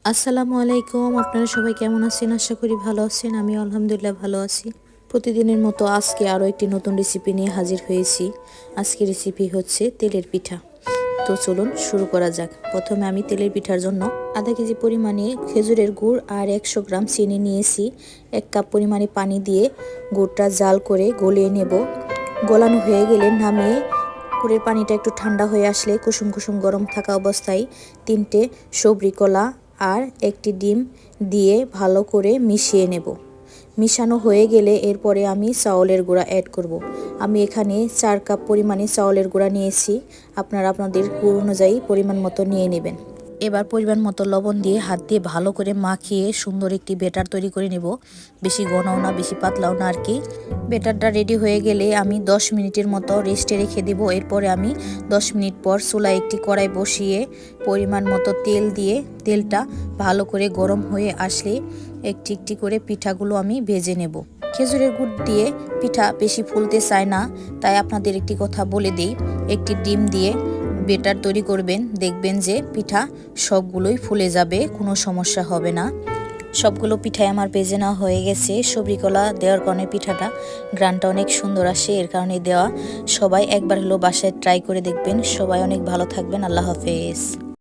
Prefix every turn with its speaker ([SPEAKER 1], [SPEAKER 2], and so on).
[SPEAKER 1] আসসালামু আলাইকুম। আপনারা সবাই কেমন আছেন? আশা করি ভালো আছেন। আমি আলহামদুলিল্লাহ ভালো আছি। প্রতিদিনের মতো আজকে আরও একটি নতুন রেসিপি নিয়ে হাজির হয়েছি। আজকের রেসিপি হচ্ছে তেলের পিঠা। তো চলুন শুরু করা যাক। প্রথমে আমি তেলের পিঠার জন্য আধা কেজি পরিমাণে খেজুরের গুড় আর 100 গ্রাম চিনি নিয়েছি। 1 কাপ পরিমাণে পানি দিয়ে গুড়টা জাল করে গলিয়ে নেব। গলানো হয়ে গেলে নামিয়ে গুড়ের পানিটা একটু ঠান্ডা হয়ে আসলে কুসুম কুসুম গরম থাকা অবস্থায় 3টে সবরি কলা আর একটি ডিম দিয়ে ভালো করে মিশিয়ে নেব। মিশানো হয়ে গেলে এরপরে আমি চাউলের গুঁড়া অ্যাড করব। আমি এখানে 4 কাপ পরিমাণে চাউলের গুঁড়া নিয়েছি। আপনারা আপনাদের গুড় অনুযায়ী পরিমাণ মতো নিয়ে নেবেন। এবার পরিমাণ মতো লবণ দিয়ে হাত দিয়ে ভালো করে মাখিয়ে সুন্দর একটি ব্যাটার তৈরি করে নেব। বেশি ঘনও না বেশি পাতলাও না আর কি। ব্যাটারটা রেডি হয়ে গেলে আমি 10 মিনিটের মতো রেস্টে রেখে দেব। এরপরে আমি 10 মিনিট পর চুলায় একটি কড়াই বসিয়ে পরিমাণ মতো তেল দিয়ে তেলটা ভালো করে গরম হয়ে আসলে একটি একটি করে পিঠাগুলো আমি ভেজে নেব। খেজুরের গুড় দিয়ে পিঠা বেশি ফুলতে চায় না, তাই আপনাদের একটি কথা বলে দিই, একটি ডিম দিয়ে ব্যাটার তৈরি করবেন, দেখবেন যে পিঠা সবগুলোই ফুলে যাবে, কোনো সমস্যা হবে না। সবগুলো পিঠাই আমার ভেজে নেওয়া হয়ে গেছে। সবরি কলা দেওয়ার কারণে পিঠাটা গ্রানটা অনেক সুন্দর আসে, এর কারণে দেওয়া। সবাই একবার হলো বাসায় ট্রাই করে দেখবেন। সবাই অনেক ভালো থাকবেন। আল্লাহ হাফেজ।